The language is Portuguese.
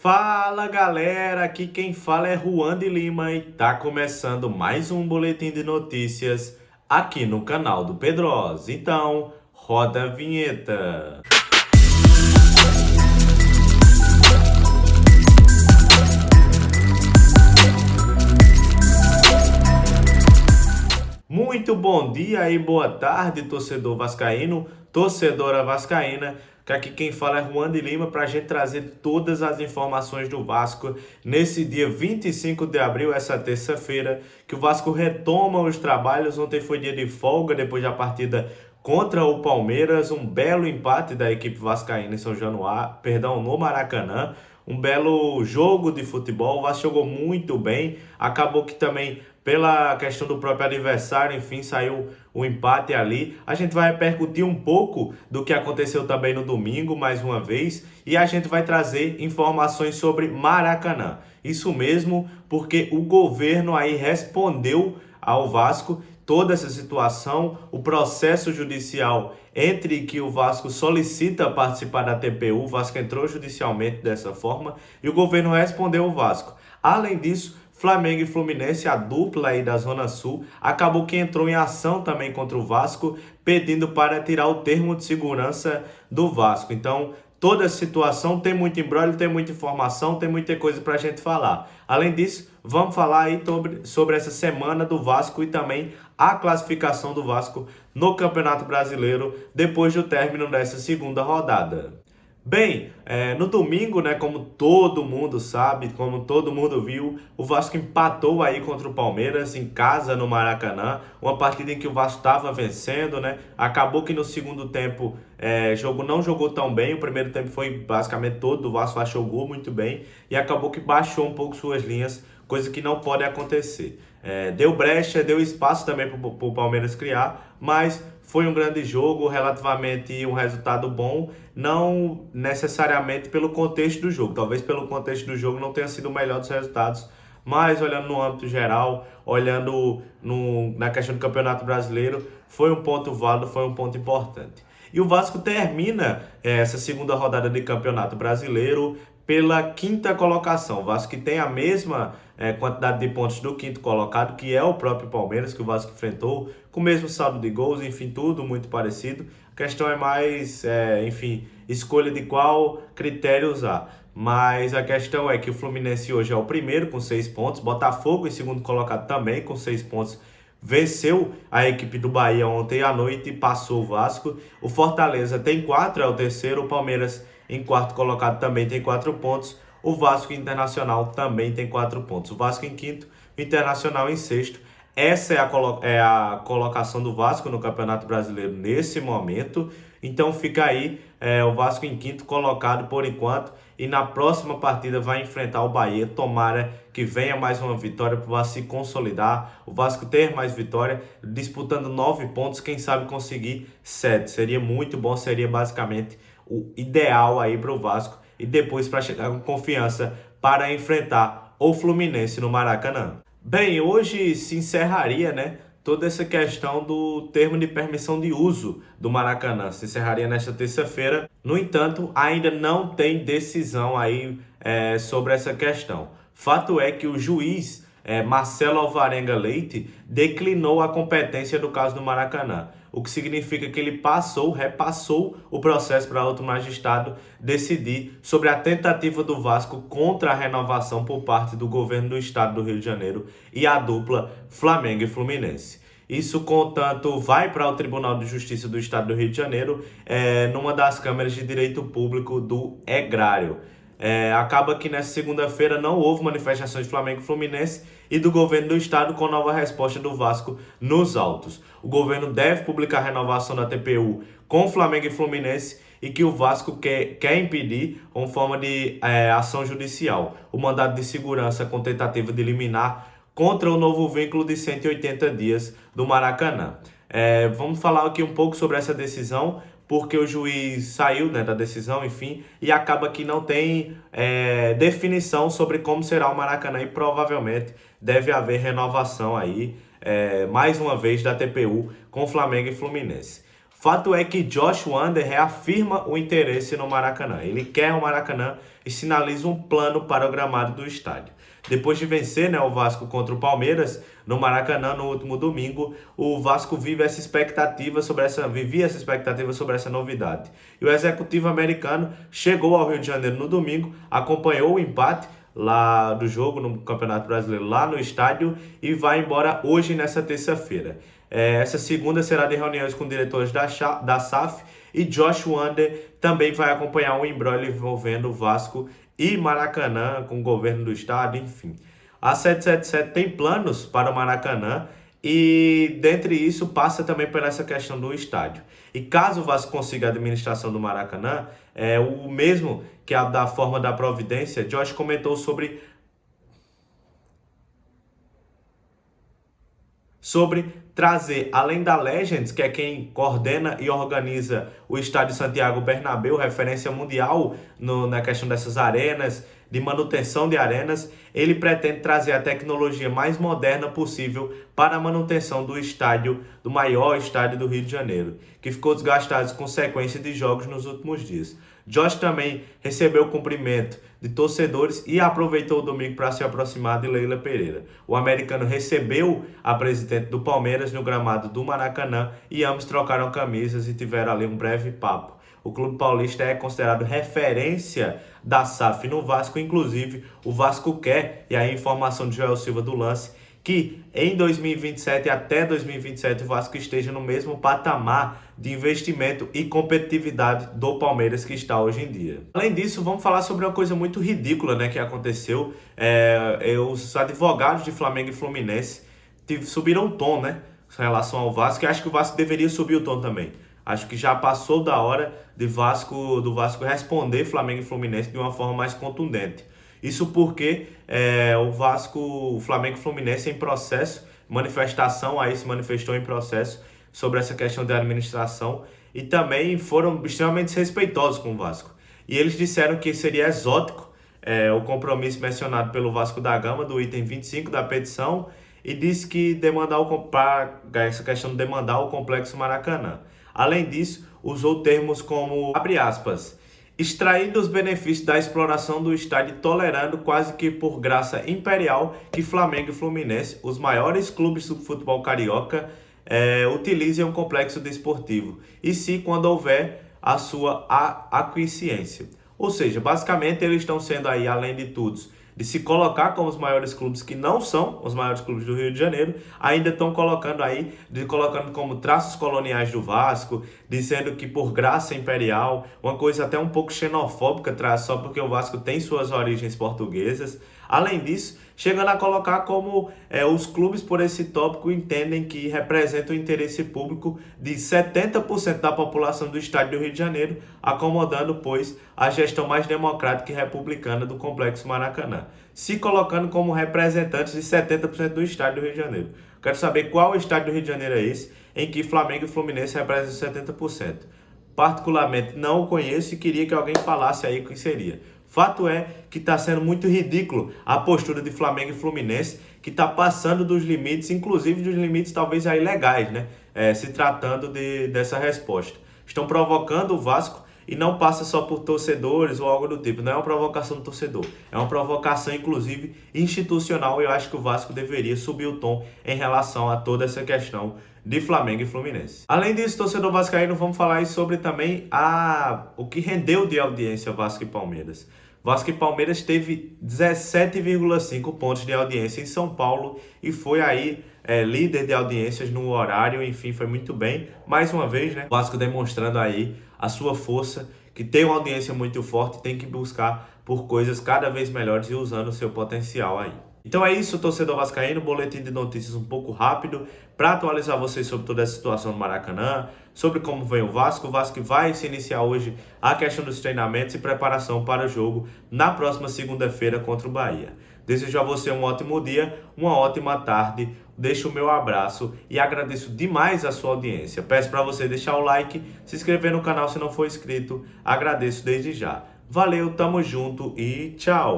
Fala galera, aqui quem fala é Juan de Lima e tá começando mais um boletim de notícias aqui no canal do Pedrosa. Então, roda a vinheta. Muito bom dia e boa tarde, torcedor vascaíno, torcedora vascaína, que aqui quem fala é Juan de Lima para a gente trazer todas as informações do Vasco nesse dia 25 de abril, essa terça-feira, que o Vasco retoma os trabalhos. Ontem foi dia de folga depois da partida contra o Palmeiras, um belo empate da equipe vascaína em São Januário, perdão, no Maracanã. Um belo jogo de futebol, o Vasco jogou muito bem, acabou que também pela questão do próprio adversário, enfim, saiu o empate ali. A gente vai repercutir um pouco do que aconteceu também no domingo, mais uma vez, e a gente vai trazer informações sobre Maracanã. Isso mesmo, porque o governo aí respondeu ao Vasco toda essa situação, o processo judicial entre que o Vasco solicita participar da TPU, o Vasco entrou judicialmente dessa forma e o governo respondeu ao Vasco. Além disso, Flamengo e Fluminense, a dupla aí da Zona Sul, acabou que entrou em ação também contra o Vasco, pedindo para tirar o termo de segurança do Vasco. Então, toda a situação tem muito imbróglio, tem muita informação, tem muita coisa para a gente falar. Além disso, vamos falar aí sobre essa semana do Vasco e também a classificação do Vasco no Campeonato Brasileiro depois do término dessa segunda rodada. Bem, no domingo, né, como todo mundo sabe, como todo mundo viu, o Vasco empatou aí contra o Palmeiras em casa no Maracanã, uma partida em que o Vasco estava vencendo, né? Acabou que no segundo tempo não jogou tão bem, o primeiro tempo foi basicamente todo do Vasco, achou o gol muito bem e acabou que baixou um pouco suas linhas, coisa que não pode acontecer. Deu brecha, deu espaço também para o Palmeiras criar, mas foi um grande jogo, relativamente um resultado bom, não necessariamente pelo contexto do jogo. Talvez pelo contexto do jogo não tenha sido o melhor dos resultados, mas olhando no âmbito geral, olhando na questão do Campeonato Brasileiro, foi um ponto válido, foi um ponto importante. E o Vasco termina essa segunda rodada de Campeonato Brasileiro pela quinta colocação. O Vasco que tem a mesma quantidade de pontos do quinto colocado, que é o próprio Palmeiras, que o Vasco enfrentou, com o mesmo saldo de gols, enfim, tudo muito parecido. A questão é mais, escolha de qual critério usar. Mas a questão é que o Fluminense hoje é o primeiro com 6 pontos, Botafogo em segundo colocado também com 6 pontos, venceu a equipe do Bahia ontem à noite e passou o Vasco. O Fortaleza tem 4, é o terceiro, o Palmeiras em quarto colocado também tem 4 pontos. O Vasco Internacional também tem 4 pontos. O Vasco em quinto, o Internacional em sexto. Essa é a colocação do Vasco no Campeonato Brasileiro nesse momento. Então fica aí o Vasco em quinto colocado por enquanto. E na próxima partida vai enfrentar o Bahia. Tomara que venha mais uma vitória para o Vasco se consolidar. O Vasco ter mais vitória, disputando 9 pontos. Quem sabe conseguir 7. Seria muito bom, seria basicamente o ideal aí para o Vasco. E depois para chegar com confiança para enfrentar o Fluminense no Maracanã. Bem, hoje se encerraria, né, toda essa questão do termo de permissão de uso do Maracanã. Se encerraria nesta terça-feira. No entanto, ainda não tem decisão aí sobre essa questão. Fato é que o juiz Marcelo Alvarenga Leite declinou a competência do caso do Maracanã, o que significa que ele repassou o processo para outro magistrado decidir sobre a tentativa do Vasco contra a renovação por parte do governo do estado do Rio de Janeiro e a dupla Flamengo e Fluminense. Isso, contanto, vai para o Tribunal de Justiça do Estado do Rio de Janeiro, numa das câmaras de direito público do Egrário. Acaba que nessa segunda-feira não houve manifestações de Flamengo e Fluminense e do governo do estado com nova resposta do Vasco nos autos. O governo deve publicar a renovação da TPU com Flamengo e Fluminense e que o Vasco quer impedir com forma de ação judicial o mandado de segurança com tentativa de liminar contra o novo vínculo de 180 dias do Maracanã. Vamos falar aqui um pouco sobre essa decisão, porque o juiz saiu, né, da decisão, enfim, e acaba que não tem definição sobre como será o Maracanã e provavelmente deve haver renovação aí, mais uma vez, da TPU com Flamengo e Fluminense. Fato é que Josh Wander reafirma o interesse no Maracanã. Ele quer o Maracanã e sinaliza um plano para o gramado do estádio. Depois de vencer, né, o Vasco contra o Palmeiras no Maracanã no último domingo, o Vasco vivia essa expectativa sobre essa novidade. E o executivo americano chegou ao Rio de Janeiro no domingo, acompanhou o empate lá do jogo no Campeonato Brasileiro lá no estádio e vai embora hoje nessa terça-feira. Essa segunda será de reuniões com diretores da SAF e Josh Wander também vai acompanhar um imbróglio envolvendo o Vasco e Maracanã com o governo do estado, enfim. A 777 tem planos para o Maracanã e, dentre isso, passa também por essa questão do estádio. E caso o Vasco consiga a administração do Maracanã, o mesmo que a da forma da providência, Josh comentou sobre trazer, além da Legends, que é quem coordena e organiza o Estádio Santiago Bernabéu, referência mundial na questão dessas arenas, de manutenção de arenas, ele pretende trazer a tecnologia mais moderna possível para a manutenção do estádio, do maior estádio do Rio de Janeiro, que ficou desgastado com sequência de jogos nos últimos dias. Josh também recebeu o cumprimento de torcedores e aproveitou o domingo para se aproximar de Leila Pereira. O americano recebeu a presidente do Palmeiras no gramado do Maracanã e ambos trocaram camisas e tiveram ali um breve papo. O clube paulista é considerado referência da SAF no Vasco, inclusive o Vasco quer, e aí a informação de Joel Silva do Lance, que em 2027 até 2027 o Vasco esteja no mesmo patamar de investimento e competitividade do Palmeiras que está hoje em dia. Além disso, vamos falar sobre uma coisa muito ridícula, né, que aconteceu. Os advogados de Flamengo e Fluminense subiram o tom, né, em relação ao Vasco, e acho que o Vasco deveria subir o tom também. Acho que já passou da hora do Vasco responder Flamengo e Fluminense de uma forma mais contundente. Isso porque o Flamengo e Fluminense em processo, manifestação aí se manifestou em processo sobre essa questão da administração e também foram extremamente desrespeitosos com o Vasco. E eles disseram que seria exótico o compromisso mencionado pelo Vasco da Gama do item 25 da petição e disse que essa questão de demandar o Complexo Maracanã. Além disso, usou termos como, abre aspas, extraindo os benefícios da exploração do estádio, tolerando quase que por graça imperial que Flamengo e Fluminense, os maiores clubes do futebol carioca, utilizem um complexo desportivo, e se quando houver a sua aquiescência. Ou seja, basicamente eles estão sendo aí, além de tudo, de se colocar como os maiores clubes que não são os maiores clubes do Rio de Janeiro, ainda estão colocando como traços coloniais do Vasco, dizendo que por graça imperial, uma coisa até um pouco xenofóbica, só porque o Vasco tem suas origens portuguesas. Além disso, chegando a colocar como os clubes por esse tópico entendem que representam o interesse público de 70% da população do estádio do Rio de Janeiro, acomodando, pois, a gestão mais democrática e republicana do Complexo Maracanã, se colocando como representantes de 70% do estádio do Rio de Janeiro. Quero saber qual estádio do Rio de Janeiro é esse, em que Flamengo e Fluminense representam 70%. Particularmente não o conheço e queria que alguém falasse aí o que seria. Fato é que está sendo muito ridículo a postura de Flamengo e Fluminense, que está passando dos limites, inclusive dos limites talvez aí legais, né? Se tratando dessa resposta. Estão provocando o Vasco e não passa só por torcedores ou algo do tipo. Não é uma provocação do torcedor, é uma provocação inclusive institucional, e eu acho que o Vasco deveria subir o tom em relação a toda essa questão de Flamengo e Fluminense. Além disso, torcedor vascaíno, vamos falar aí sobre também o que rendeu de audiência Vasco e Palmeiras. Vasco e Palmeiras teve 17,5 pontos de audiência em São Paulo e foi aí líder de audiências no horário, enfim, foi muito bem. Mais uma vez, né? Vasco demonstrando aí a sua força, que tem uma audiência muito forte, tem que buscar por coisas cada vez melhores e usando o seu potencial aí. Então é isso, torcedor vascaíno, boletim de notícias um pouco rápido para atualizar vocês sobre toda essa situação no Maracanã, sobre como vem o Vasco que vai se iniciar hoje a questão dos treinamentos e preparação para o jogo na próxima segunda-feira contra o Bahia. Desejo a você um ótimo dia, uma ótima tarde, deixo o meu abraço e agradeço demais a sua audiência. Peço para você deixar o like, se inscrever no canal se não for inscrito, agradeço desde já. Valeu, tamo junto e tchau!